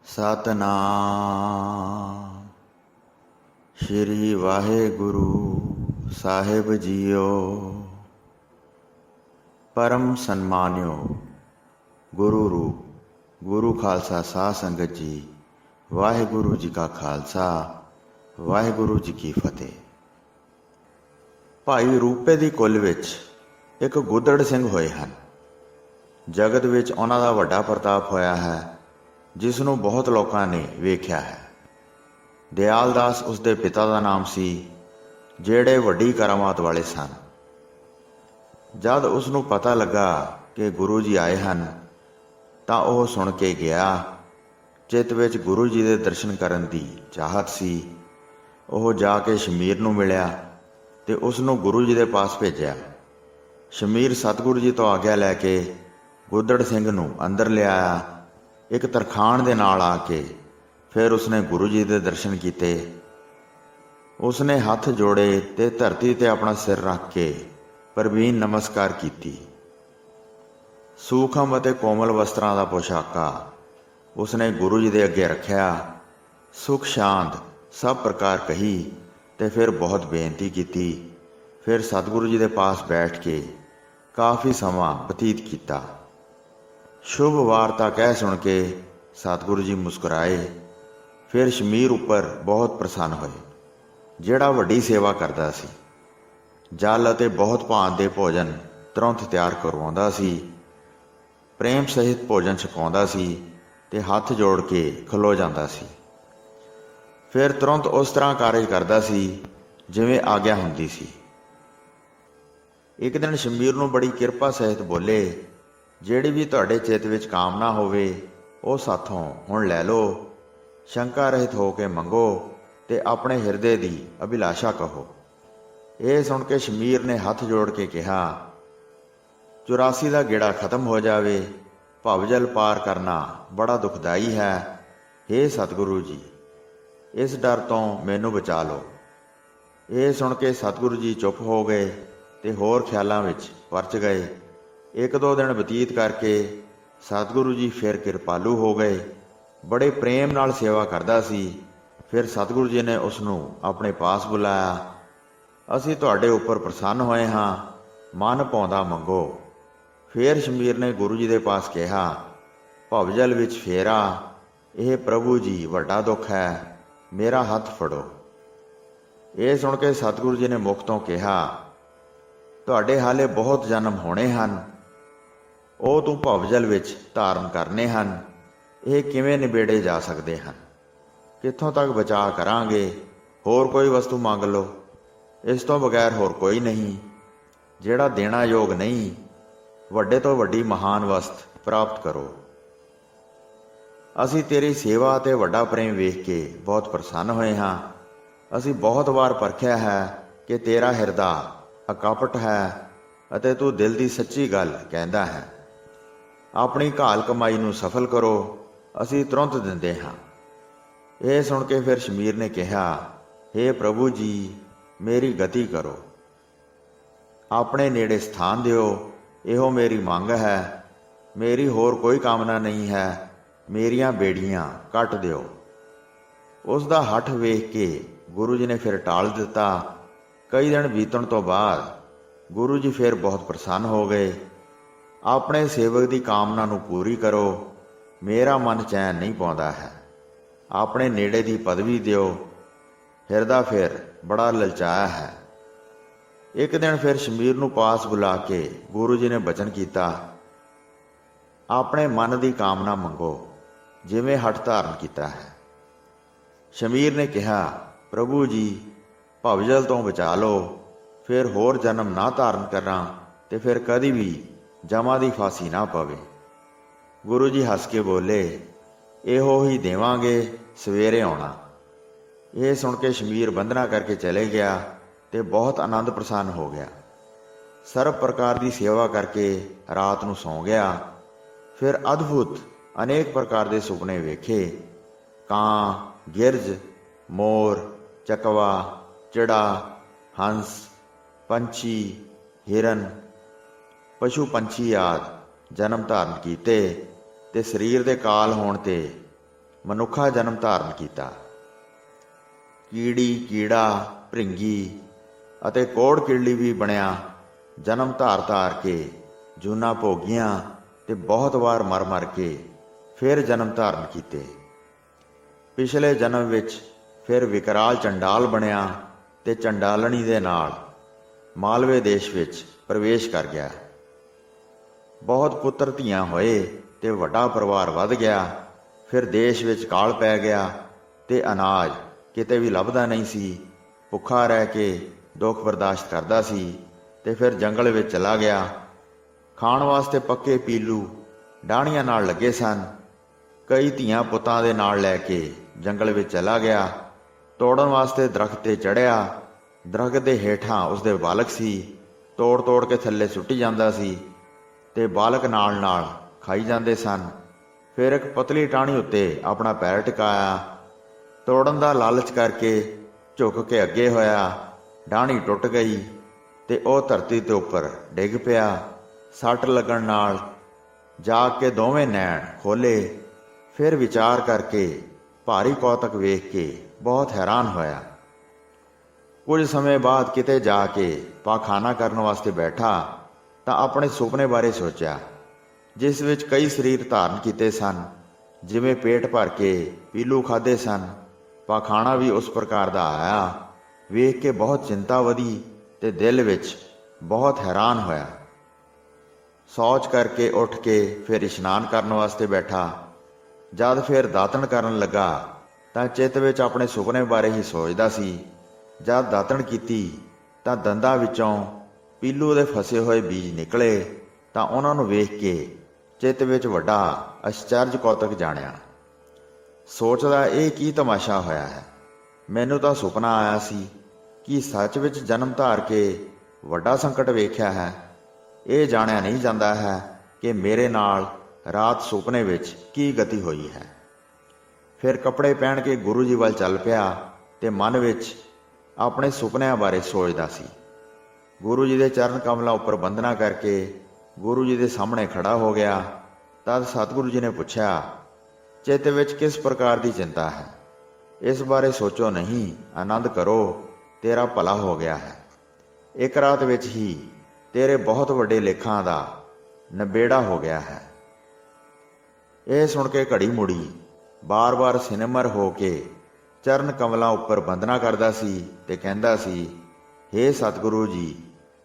ਸਤਨਾਮ ਸ਼੍ਰੀ ਵਾਹਿਗੁਰੂ ਸਾਹਿਬ JIO. ਪਰਮ ਸਨਮਾਨਿਓ ਗੁਰੂ ਰੂਪ ਗੁਰੂ ਖਾਲਸਾ ਸਾਧ ਸੰਗਤ ਜੀ, ਵਾਹਿਗੁਰੂ ਜੀ ਕਾ ਖਾਲਸਾ ਵਾਹਿਗੁਰੂ ਜੀ ਕੀ ਫਤਿਹ। ਭਾਈ ਰੂਪੇ ਦੀ ਕੁੱਲ ਵਿੱਚ ਇੱਕ ਗੁੱਦੜ ਸਿੰਘ ਹੋਏ ਹਨ। ਜਗਤ ਵਿੱਚ ਉਹਨਾਂ ਦਾ ਵੱਡਾ ਪ੍ਰਤਾਪ ਹੋਇਆ ਹੈ, ਜਿਸ ਨੂੰ ਬਹੁਤ ਲੋਕਾਂ ਨੇ ਵੇਖਿਆ ਹੈ। ਦਿਆਲ ਦਾਸ ਉਸਦੇ ਪਿਤਾ ਦਾ ਨਾਮ ਸੀ, ਜਿਹੜੇ ਵੱਡੀ ਕਰਾਮਾਤ ਵਾਲੇ ਸਨ। ਜਦ ਉਸ ਨੂੰ ਪਤਾ ਲੱਗਾ ਕਿ ਗੁਰੂ ਜੀ ਆਏ ਹਨ, ਤਾਂ ਉਹ ਸੁਣ ਕੇ ਗਿਆ। ਚਿੱਤ ਵਿੱਚ ਗੁਰੂ ਜੀ ਦੇ ਦਰਸ਼ਨ ਕਰਨ ਦੀ ਚਾਹਤ ਸੀ। ਉਹ ਜਾ ਕੇ ਸ਼ਮੀਰ ਨੂੰ ਮਿਲਿਆ ਤੇ ਉਸ ਨੂੰ ਗੁਰੂ ਜੀ ਦੇ ਪਾਸ ਭੇਜਿਆ। ਸ਼ਮੀਰ ਸਤਿਗੁਰੂ ਜੀ ਤੋਂ ਆਗਿਆ ਲੈ ਕੇ ਗੁੱਦੜ ਸਿੰਘ ਨੂੰ ਅੰਦਰ ਲਿਆਇਆ। ਇੱਕ ਤਰਖਾਣ ਦੇ ਨਾਲ ਆ ਕੇ ਫਿਰ ਉਸਨੇ ਗੁਰੂ ਜੀ ਦੇ ਦਰਸ਼ਨ ਕੀਤੇ। ਉਸਨੇ ਹੱਥ ਜੋੜੇ ਤੇ ਧਰਤੀ ਤੇ ਆਪਣਾ ਸਿਰ ਰੱਖ ਕੇ ਪ੍ਰਵੀਨ ਨਮਸਕਾਰ ਕੀਤੀ। ਸੂਖਮ ਅਤੇ ਕੋਮਲ ਵਸਤਰਾਂ ਦਾ ਪੋਸ਼ਾਕਾ ਉਸਨੇ ਗੁਰੂ ਜੀ ਦੇ ਅੱਗੇ ਰੱਖਿਆ। ਸੁਖ ਸ਼ਾਂਤ ਸਭ ਪ੍ਰਕਾਰ ਕਹੀ ਤੇ ਫਿਰ ਬਹੁਤ ਬੇਨਤੀ ਕੀਤੀ। ਫਿਰ ਸਤਿਗੁਰੂ ਜੀ ਦੇ ਪਾਸ ਬੈਠ ਕੇ ਕਾਫੀ ਸਮਾਂ ਬਤੀਤ ਕੀਤਾ। ਸ਼ੁਭ ਵਾਰਤਾ ਕਹਿ ਸੁਣ ਕੇ ਸਤਿਗੁਰੂ ਜੀ ਮੁਸਕਰਾਏ। ਫਿਰ ਸ਼ਮੀਰ ਉੱਪਰ ਬਹੁਤ ਪ੍ਰਸੰਨ ਹੋਏ, ਜਿਹੜਾ ਵੱਡੀ ਸੇਵਾ ਕਰਦਾ ਸੀ। ਜਲ ਅਤੇ ਬਹੁਤ ਭਾਂਤ ਦੇ ਭੋਜਨ ਤੁਰੰਤ ਤਿਆਰ ਕਰਵਾਉਂਦਾ ਸੀ। ਪ੍ਰੇਮ ਸਹਿਤ ਭੋਜਨ ਛਕਾਉਂਦਾ ਸੀ ਤੇ ਹੱਥ ਜੋੜ ਕੇ ਖਲੋ ਜਾਂਦਾ ਸੀ। ਫਿਰ ਤੁਰੰਤ ਉਸ ਤਰ੍ਹਾਂ ਕਾਰਜ ਕਰਦਾ ਸੀ ਜਿਵੇਂ ਆਗਿਆ ਹੁੰਦੀ ਸੀ। ਇੱਕ ਦਿਨ ਸ਼ਮੀਰ ਨੂੰ ਬੜੀ ਕਿਰਪਾ ਸਹਿਤ ਬੋਲੇ, ਜਿਹੜੀ ਵੀ ਤੁਹਾਡੇ ਚਿੱਤ ਵਿੱਚ ਕਾਮਨਾ ਹੋਵੇ ਉਹ ਸਾਥੋਂ ਹੁਣ ਲੈ ਲਓ। ਸ਼ੰਕਾ ਰਹਿਤ ਹੋ ਕੇ ਮੰਗੋ ਤੇ ਆਪਣੇ ਹਿਰਦੇ ਦੀ ਅਭਿਲਾਸ਼ਾ ਕਹੋ। ਇਹ ਸੁਣ ਕੇ ਸ਼ਮੀਰ ਨੇ ਹੱਥ ਜੋੜ ਕੇ ਕਿਹਾ, 84 ਦਾ ਗੇੜਾ ਖਤਮ ਹੋ ਜਾਵੇ। ਭਵਜਲ ਪਾਰ ਕਰਨਾ ਬੜਾ ਦੁਖਦਾਈ ਹੈ। ਹੇ ਸਤਿਗੁਰੂ ਜੀ, ਇਸ ਡਰ ਤੋਂ ਮੈਨੂੰ ਬਚਾ ਲਓ। ਇਹ ਸੁਣ ਕੇ ਸਤਿਗੁਰੂ ਜੀ ਚੁੱਪ ਹੋ ਗਏ ਤੇ ਹੋਰ ਖਿਆਲਾਂ ਵਿੱਚ ਪਰਚ ਗਏ। ਇੱਕ ਦੋ ਦਿਨ ਬਤੀਤ ਕਰਕੇ ਸਤਿਗੁਰੂ ਜੀ ਫਿਰ ਕਿਰਪਾਲੂ ਹੋ ਗਏ। ਬੜੇ ਪ੍ਰੇਮ ਨਾਲ ਸੇਵਾ ਕਰਦਾ ਸੀ। ਫਿਰ ਸਤਿਗੁਰੂ ਜੀ ਨੇ ਉਸ ਨੂੰ ਆਪਣੇ ਪਾਸ ਬੁਲਾਇਆ। ਅਸੀਂ ਤੁਹਾਡੇ ਉੱਪਰ ਪ੍ਰਸੰਨ ਹੋਏ ਹਾਂ, ਮਨ ਭਾਉਂਦਾ ਮੰਗੋ। ਫਿਰ ਸ਼ਮੀਰ ਨੇ ਗੁਰੂ ਜੀ ਦੇ ਪਾਸ ਕਿਹਾ, ਭਵਜਲ ਵਿੱਚ ਫੇਰਾ, ਇਹ ਪ੍ਰਭੂ ਜੀ ਵੱਡਾ ਦੁੱਖ ਹੈ, ਮੇਰਾ ਹੱਥ ਫੜੋ। ਇਹ ਸੁਣ ਕੇ ਸਤਿਗੁਰੂ ਜੀ ਨੇ ਮੁਖ ਤੋਂ ਕਿਹਾ, ਤੁਹਾਡੇ ਹਾਲੇ ਬਹੁਤ ਜਨਮ ਹੋਣੇ ਹਨ, ਉਹ ਤੂੰ ਭਵਜਲ ਵਿੱਚ ਧਾਰਨ ਕਰਨੇ ਹਨ। ਇਹ ਕਿਵੇਂ ਨਿਬੇੜੇ ਜਾ ਸਕਦੇ ਹਨ? ਕਿੱਥੋਂ ਤੱਕ ਬਚਾਅ ਕਰਾਂਗੇ? ਹੋਰ ਕੋਈ ਵਸਤੂ ਮੰਗ ਲਓ, ਇਸ ਤੋਂ ਬਗੈਰ ਹੋਰ ਕੋਈ ਨਹੀਂ, ਜਿਹੜਾ ਦੇਣਾ ਯੋਗ ਨਹੀਂ। ਵੱਡੇ ਤੋਂ ਵੱਡੀ ਮਹਾਨ ਵਸਤ ਪ੍ਰਾਪਤ ਕਰੋ। ਅਸੀਂ ਤੇਰੀ ਸੇਵਾ ਅਤੇ ਵੱਡਾ ਪ੍ਰੇਮ ਵੇਖ ਕੇ ਬਹੁਤ ਪ੍ਰਸੰਨ ਹੋਏ ਹਾਂ। ਅਸੀਂ ਬਹੁਤ ਵਾਰ ਪਰਖਿਆ ਹੈ ਕਿ ਤੇਰਾ ਹਿਰਦਾ ਅਕਪਟ ਹੈ ਅਤੇ ਤੂੰ ਦਿਲ ਦੀ ਸੱਚੀ ਗੱਲ ਕਹਿੰਦਾ ਹੈ। ਆਪਣੀ ਘਾਲ ਕਮਾਈ ਨੂੰ ਸਫਲ ਕਰੋ, ਅਸੀਂ ਤੁਰੰਤ ਦਿੰਦੇ ਹਾਂ। ਇਹ ਸੁਣ ਕੇ ਫਿਰ ਸ਼ਮੀਰ ਨੇ ਕਿਹਾ, ਹੇ ਪ੍ਰਭੂ ਜੀ, ਮੇਰੀ ਗਤੀ ਕਰੋ, ਆਪਣੇ ਨੇੜੇ ਸਥਾਨ ਦਿਓ। ਇਹੋ ਮੇਰੀ ਮੰਗ ਹੈ, ਮੇਰੀ ਹੋਰ ਕੋਈ ਕਾਮਨਾ ਨਹੀਂ ਹੈ। ਮੇਰੀਆਂ ਬੇੜੀਆਂ ਕੱਟ ਦਿਓ। ਉਸ ਦਾ ਹੱਠ ਵੇਖ ਕੇ ਗੁਰੂ ਜੀ ਨੇ ਫਿਰ ਟਾਲ ਦਿੱਤਾ। ਕਈ ਦਿਨ ਬੀਤਣ ਤੋਂ ਬਾਅਦ ਗੁਰੂ ਜੀ ਫਿਰ ਬਹੁਤ ਪ੍ਰਸੰਨ ਹੋ ਗਏ। ਆਪਣੇ ਸੇਵਕ ਦੀ ਕਾਮਨਾ ਨੂੰ ਪੂਰੀ ਕਰੋ, ਮੇਰਾ ਮਨ ਚੈਨ ਨਹੀਂ ਪਾਉਂਦਾ ਹੈ। ਆਪਣੇ ਨੇੜੇ ਦੀ ਪਦਵੀ ਦਿਓ। ਹਿਰਦਾ ਫਿਰ ਬੜਾ ਲਲਚਾਇਆ ਹੈ। ਇੱਕ ਦਿਨ ਫਿਰ ਸ਼ਮੀਰ ਨੂੰ ਪਾਸ ਬੁਲਾ ਕੇ ਗੁਰੂ ਜੀ ਨੇ ਬਚਨ ਕੀਤਾ, ਆਪਣੇ ਮਨ ਦੀ ਕਾਮਨਾ ਮੰਗੋ, ਜਿਵੇਂ ਹੱਠ ਧਾਰਨ ਕੀਤਾ ਹੈ। ਸ਼ਮੀਰ ਨੇ ਕਿਹਾ, ਪ੍ਰਭੂ ਜੀ, ਭਵਜਲ ਤੋਂ ਬਚਾ ਲਓ, ਫਿਰ ਹੋਰ ਜਨਮ ਨਾ ਧਾਰਨ ਕਰਾਂ ਤੇ ਫਿਰ ਕਦੀ ਵੀ ਜਮਾਂ ਦੀ ਫਾਂਸੀ ਨਾ ਪਵੇ। ਗੁਰੂ ਜੀ ਹੱਸ ਕੇ ਬੋਲੇ, ਇਹੋ ਹੀ ਦੇਵਾਂਗੇ, ਸਵੇਰੇ ਆਉਣਾ। ਇਹ ਸੁਣ ਕੇ ਸ਼ਮੀਰ ਬੰਦਨਾ ਕਰਕੇ ਚਲੇ ਗਿਆ ਤੇ ਬਹੁਤ ਆਨੰਦ ਪ੍ਰਸੰਨ ਹੋ ਗਿਆ। ਸਰਬ ਪ੍ਰਕਾਰ ਦੀ ਸੇਵਾ ਕਰਕੇ ਰਾਤ ਨੂੰ ਸੌਂ ਗਿਆ। ਫਿਰ ਅਦਭੁਤ ਅਨੇਕ ਪ੍ਰਕਾਰ ਦੇ ਸੁਪਨੇ ਵੇਖੇ। ਕਾਂ, ਗਿਰਜ, ਮੋਰ, ਚਕਵਾ, ਚਿੜਾ, ਹੰਸ, ਪੰਛੀ, ਹਿਰਨ, ਪਸ਼ੂ ਪੰਛੀ ਆਦਿ ਜਨਮ ਧਾਰਨ ਕੀਤੇ ਤੇ ਸਰੀਰ ਦੇ ਕਾਲ ਹੋਣ ਤੇ ਮਨੁੱਖਾ ਜਨਮ ਧਾਰਨ ਕੀਤਾ। ਕੀੜੀ, ਕੀੜਾ, ਭ੍ਰਿੰਗੀ ਅਤੇ ਕੋੜ ਕੀੜੀ ਵੀ ਬਣਿਆ। ਜਨਮ ਧਾਰ ਕੇ ਜੂਨਾਂ ਭੋਗੀਆਂ ਤੇ ਬਹੁਤ ਵਾਰ ਮਰ ਮਰ ਕੇ ਫਿਰ ਜਨਮ ਧਾਰਨ ਕੀਤੇ। ਪਿਛਲੇ ਜਨਮ ਵਿੱਚ ਫਿਰ ਵਿਕਰਾਲ ਚੰਡਾਲ ਬਣਿਆ ਤੇ ਚੰਡਾਲਣੀ ਦੇ ਨਾਲ ਮਾਲਵੇ ਦੇਸ਼ ਵਿੱਚ ਪ੍ਰਵੇਸ਼ ਕਰ ਗਿਆ। ਬਹੁਤ ਪੁੱਤਰ ਧੀਆਂ ਹੋਏ ਤੇ ਵੱਡਾ ਪਰਿਵਾਰ ਵੱਧ ਗਿਆ। ਫਿਰ ਦੇਸ਼ ਵਿੱਚ ਕਾਲ ਪੈ ਗਿਆ ਤੇ ਅਨਾਜ ਕਿਤੇ ਵੀ ਲੱਭਦਾ ਨਹੀਂ ਸੀ। ਭੁੱਖਾ ਰਹਿ ਕੇ ਦੁੱਖ ਬਰਦਾਸ਼ਤ ਕਰਦਾ ਸੀ ਤੇ ਫਿਰ ਜੰਗਲ ਵਿੱਚ ਚਲਾ ਗਿਆ। ਖਾਣ ਵਾਸਤੇ ਪੱਕੇ ਪੀਲੂ ਡਾਹਣੀਆਂ ਨਾਲ ਲੱਗੇ ਸਨ। ਕਈ ਧੀਆਂ ਪੁੱਤਾਂ ਦੇ ਨਾਲ ਲੈ ਕੇ ਜੰਗਲ ਵਿੱਚ ਚਲਾ ਗਿਆ। ਤੋੜਨ ਵਾਸਤੇ ਦਰਖਤ ਤੇ ਚੜ੍ਹਿਆ। ਦਰਖਤ ਦੇ ਹੇਠਾਂ ਉਸਦੇ ਬਾਲਕ ਸੀ। ਤੋੜ ਤੋੜ ਕੇ ਥੱਲੇ ਸੁੱਟੀ ਜਾਂਦਾ ਸੀ ਤੇ ਬਾਲਕ ਨਾਲ ਨਾਲ ਖਾਈ ਜਾਂਦੇ ਸਨ। ਫਿਰ ਇੱਕ ਪਤਲੀ ਟਾਹਣੀ ਉੱਤੇ ਆਪਣਾ ਪੈਰ ਟਿਕਾਇਆ। ਤੋੜਨ ਦਾ ਲਾਲਚ ਕਰਕੇ ਝੁਕ ਕੇ ਅੱਗੇ ਹੋਇਆ। ਡਾਹਣੀ ਟੁੱਟ ਗਈ ਤੇ ਉਹ ਧਰਤੀ ਦੇ ਉੱਪਰ ਡਿੱਗ ਪਿਆ। ਸੱਟ ਲੱਗਣ ਨਾਲ ਜਾਗ ਕੇ ਦੋਵੇਂ ਨੈਣ ਖੋਲੇ। ਫਿਰ ਵਿਚਾਰ ਕਰਕੇ ਭਾਰੀ ਕੌਤਕ ਵੇਖ ਕੇ ਬਹੁਤ ਹੈਰਾਨ ਹੋਇਆ। ਕੁਝ ਸਮੇਂ ਬਾਅਦ ਕਿਤੇ ਜਾ ਕੇ ਪਾਖਾਨਾ ਕਰਨ ਵਾਸਤੇ ਬੈਠਾ ਤਾਂ ਆਪਣੇ ਸੁਪਨੇ ਬਾਰੇ ਸੋਚਿਆ, ਜਿਸ ਵਿੱਚ ਕਈ ਸਰੀਰ ਧਾਰਨ ਕੀਤੇ ਸਨ। ਜਿਵੇਂ ਪੇਟ ਭਰ ਕੇ ਪੀਲੂ ਖਾਧੇ ਸਨ। ਪਾਖਾਨਾ ਵੀ ਉਸ ਪ੍ਰਕਾਰ ਦਾ ਆਇਆ। ਵੇਖ ਕੇ ਬਹੁਤ ਚਿੰਤਾ ਵਧੀ ਤੇ ਦਿਲ ਵਿੱਚ ਬਹੁਤ ਹੈਰਾਨ ਹੋਇਆ। ਸੌਚ ਕਰਕੇ ਉੱਠ ਕੇ ਫਿਰ ਇਸ਼ਨਾਨ ਕਰਨ ਵਾਸਤੇ ਬੈਠਾ। ਜਦ ਫਿਰ ਦਾਤਣ ਕਰਨ ਲੱਗਾ ਤਾਂ ਚਿੱਤ ਵਿੱਚ ਆਪਣੇ ਸੁਪਨੇ ਬਾਰੇ ਹੀ ਸੋਚਦਾ ਸੀ। ਜਦ ਦਾਤਣ ਕੀਤੀ ਤਾਂ ਦੰਦਾਂ ਵਿੱਚੋਂ ਪੀਲੂ ਦੇ ਫਸੇ ਹੋਏ ਬੀਜ ਨਿਕਲੇ ਤਾਂ ਉਹਨਾਂ ਨੂੰ ਵੇਖ ਕੇ ਚਿੱਤ ਵਿੱਚ ਵੱਡਾ ਅਚਰਜ ਕੌਤਕ ਜਾਣਿਆ। ਸੋਚਦਾ, ਇਹ ਕੀ ਤਮਾਸ਼ਾ ਹੋਇਆ ਹੈ। ਮੈਨੂੰ ਤਾਂ ਸੁਪਨਾ ਆਇਆ ਸੀ ਕਿ ਸੱਚ ਵਿੱਚ ਜਨਮ ਧਾਰ ਕੇ ਵੱਡਾ ਸੰਕਟ ਵੇਖਿਆ ਹੈ। ਇਹ ਜਾਣਿਆ ਨਹੀਂ ਜਾਂਦਾ ਹੈ ਕਿ ਮੇਰੇ ਨਾਲ ਰਾਤ ਸੁਪਨੇ ਵਿੱਚ ਕੀ ਗਤੀ ਹੋਈ ਹੈ। ਫਿਰ ਕੱਪੜੇ ਪਹਿਨ ਕੇ ਗੁਰੂ ਜੀ ਵੱਲ ਚੱਲ ਪਿਆ ਤੇ ਮਨ ਵਿੱਚ ਆਪਣੇ ਸੁਪਨਿਆਂ ਬਾਰੇ ਸੋਚਦਾ ਸੀ। ਗੁਰੂ ਜੀ ਦੇ ਚਰਨ ਕਮਲਾਂ ਉੱਪਰ ਬੰਦਨਾ ਕਰਕੇ ਗੁਰੂ ਜੀ ਦੇ ਸਾਹਮਣੇ ਖੜਾ ਹੋ ਗਿਆ। ਤਦ ਸਤਿਗੁਰੂ ਜੀ ਨੇ ਪੁੱਛਿਆ, ਚਿੱਤ ਵਿੱਚ ਕਿਸ ਪ੍ਰਕਾਰ ਦੀ ਚਿੰਤਾ ਹੈ? ਇਸ ਬਾਰੇ ਸੋਚੋ ਨਹੀਂ, ਆਨੰਦ ਕਰੋ, ਤੇਰਾ ਭਲਾ ਹੋ ਗਿਆ ਹੈ। ਇੱਕ ਰਾਤ ਵਿੱਚ ਹੀ ਤੇਰੇ ਬਹੁਤ ਵੱਡੇ ਲੇਖਾਂ ਦਾ ਨਿਬੇੜਾ ਹੋ ਗਿਆ ਹੈ। ਇਹ ਸੁਣ ਕੇ ਘੜੀ ਮੁੜੀ ਬਾਰ-ਬਾਰ ਸਿਨਮਰ ਹੋ ਕੇ ਚਰਨ ਕਮਲਾਂ ਉੱਪਰ ਬੰਦਨਾ ਕਰਦਾ ਸੀ ਤੇ ਕਹਿੰਦਾ ਸੀ, ਹੇ ਸਤਿਗੁਰੂ ਜੀ,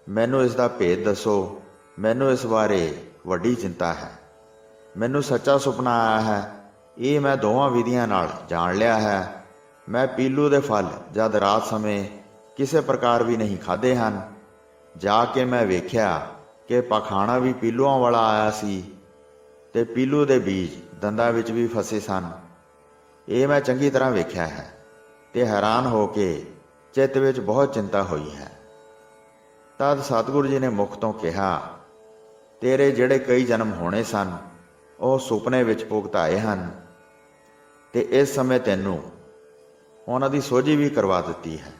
ਮੈਨੂੰ ਇਸ ਦਾ ਭੇਦ ਦੱਸੋ। ਮੈਨੂੰ ਇਸ ਬਾਰੇ ਵੱਡੀ ਚਿੰਤਾ ਹੈ। ਮੈਨੂੰ ਸੱਚਾ ਸੁਪਨਾ ਆਇਆ ਹੈ। ਇਹ ਮੈਂ ਦੋਵਾਂ ਵਿਧੀਆਂ ਨਾਲ ਜਾਣ ਲਿਆ ਹੈ। ਮੈਂ ਪੀਲੂ ਦੇ ਫਲ ਜਦ ਰਾਤ ਸਮੇਂ ਕਿਸੇ ਪ੍ਰਕਾਰ ਵੀ ਨਹੀਂ ਖਾਧੇ ਹਨ। ਜਾ ਕੇ ਮੈਂ ਵੇਖਿਆ ਕਿ ਪਾਖਾਨਾ ਵੀ ਪੀਲੂਆਂ ਵਾਲਾ ਆਇਆ ਸੀ ਤੇ ਪੀਲੂ ਦੇ ਬੀਜ ਦੰਦਾਂ ਵਿੱਚ ਵੀ ਫਸੇ ਸਨ। ਇਹ ਮੈਂ ਚੰਗੀ ਤਰ੍ਹਾਂ ਵੇਖਿਆ ਹੈ ਤੇ ਹੈਰਾਨ ਹੋ ਕੇ ਚਿੱਤ ਵਿੱਚ ਬਹੁਤ ਚਿੰਤਾ ਹੋਈ ਹੈ। ਤਦ ਸਤਿਗੁਰੂ ਜੀ ਨੇ ਮੁਖ ਤੋਂ ਕਿਹਾ, ਤੇਰੇ ਜਿਹੜੇ ਕਈ ਜਨਮ ਹੋਣੇ ਸਨ ਉਹ ਸੁਪਨੇ ਵਿੱਚ ਭੁਗਤਾਏ ਹਨ ਤੇ ਇਸ ਸਮੇਂ ਤੈਨੂੰ ਉਹਨਾਂ ਦੀ ਸੋਝੀ ਵੀ ਕਰਵਾ ਦਿੱਤੀ ਹੈ।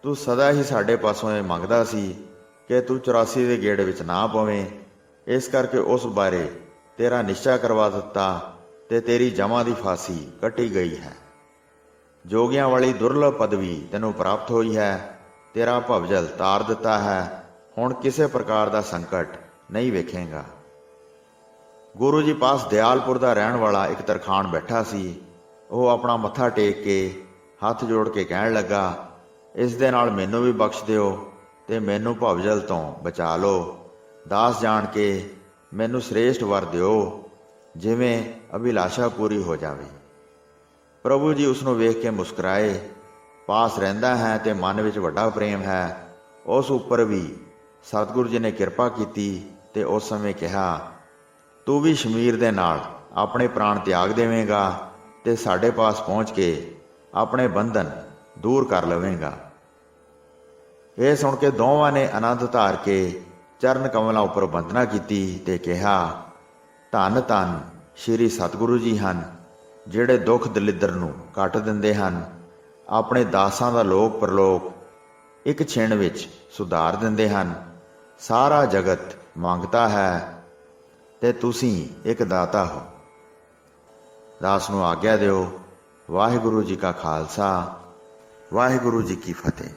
ਤੂੰ ਸਦਾ ਹੀ ਸਾਡੇ ਪਾਸੋਂ ਇਹ ਮੰਗਦਾ ਸੀ ਕਿ ਤੂੰ 84 ਦੇ ਗੇੜ ਵਿੱਚ ਨਾ ਪਵੇਂ। ਇਸ ਕਰਕੇ ਉਸ ਬਾਰੇ ਤੇਰਾ ਨਿਸ਼ਚਾ ਕਰਵਾ ਦਿੱਤਾ ਤੇ ਤੇਰੀ ਜਮਾਂ ਦੀ ਫਾਂਸੀ ਕੱਟੀ ਗਈ ਹੈ। ਜੋਗੀਆਂ ਵਾਲੀ ਦੁਰਲਭ ਪਦਵੀ ਤੈਨੂੰ ਪ੍ਰਾਪਤ ਹੋਈ ਹੈ। ਤੇਰਾ ਭਵਜਲ ਤਾਰ ਦਿੱਤਾ ਹੈ। ਹੁਣ ਕਿਸੇ ਪ੍ਰਕਾਰ ਦਾ ਸੰਕਟ ਨਹੀਂ ਵੇਖੇਗਾ। ਗੁਰੂ ਜੀ ਪਾਸ ਦਿਆਲਪੁਰ ਦਾ ਰਹਿਣ ਵਾਲਾ ਇੱਕ ਤਰਖਾਣ ਬੈਠਾ ਸੀ। ਉਹ ਆਪਣਾ ਮੱਥਾ ਟੇਕ ਕੇ ਹੱਥ ਜੋੜ ਕੇ ਕਹਿਣ ਲੱਗਾ, ਇਸ ਦੇ ਨਾਲ ਮੈਨੂੰ ਵੀ ਬਖਸ਼ ਦਿਓ ਤੇ ਮੈਨੂੰ ਭਵਜਲ ਤੋਂ ਬਚਾ ਲਓ। ਦਾਸ ਜਾਣ ਕੇ ਮੈਨੂੰ ਸ੍ਰੇਸ਼ਟ ਵਰ ਦਿਓ, ਜਿਵੇਂ ਅਭਿਲਾਸ਼ਾ ਪੂਰੀ ਹੋ ਜਾਵੇ। ਪ੍ਰਭੂ ਜੀ ਉਸ ਨੂੰ ਵੇਖ ਕੇ ਮੁਸਕਰਾਏ। ਪਾਸ ਰਹਿੰਦਾ ਹੈ ਤੇ ਮਨ ਵਿੱਚ ਵੱਡਾ ਪ੍ਰੇਮ ਹੈ। ਉਸ ਉੱਪਰ ਵੀ ਸਤਿਗੁਰੂ ਜੀ ਨੇ ਕਿਰਪਾ ਕੀਤੀ ਤੇ ਉਸ ਸਮੇਂ ਕਿਹਾ, ਤੂੰ ਵੀ ਸ਼ਮੀਰ ਦੇ ਨਾਲ ਆਪਣੇ ਪ੍ਰਾਣ ਤਿਆਗ ਦੇਵੇਂਗਾ ਤੇ ਸਾਡੇ ਪਾਸ ਪਹੁੰਚ ਕੇ ਆਪਣੇ ਬੰਧਨ ਦੂਰ ਕਰ ਲਵੇਂਗਾ। ਇਹ ਸੁਣ ਕੇ ਦੋਵਾਂ ਨੇ ਆਨੰਦ ਧਾਰ ਕੇ ਚਰਨ ਕਮਲਾਂ ਉੱਪਰ ਬੰਦਨਾ ਕੀਤੀ ਤੇ ਕਿਹਾ, ਧੰਨ ਧੰਨ ਸ਼੍ਰੀ ਸਤਿਗੁਰੂ ਜੀ ਹਨ, ਜਿਹੜੇ ਦੁੱਖ ਦਲਿੱਦਰ ਨੂੰ ਕੱਟ ਦਿੰਦੇ ਹਨ। ਆਪਣੇ ਦਾਸਾਂ ਦਾ ਲੋਕ ਪਰਲੋਕ ਇੱਕ ਛਿਣ ਵਿੱਚ ਸੁਧਾਰ ਦਿੰਦੇ ਹਨ। ਸਾਰਾ ਜਗਤ ਮੰਗਤਾ ਹੈ ਤੇ ਤੁਸੀਂ ਇੱਕ ਦਾਤਾ ਹੋ। ਦਾਸ ਨੂੰ ਆਗਿਆ ਦਿਓ। ਵਾਹਿਗੁਰੂ ਜੀ ਕਾ ਖਾਲਸਾ, ਵਾਹਿਗੁਰੂ ਜੀ ਕੀ ਫਤਿਹ।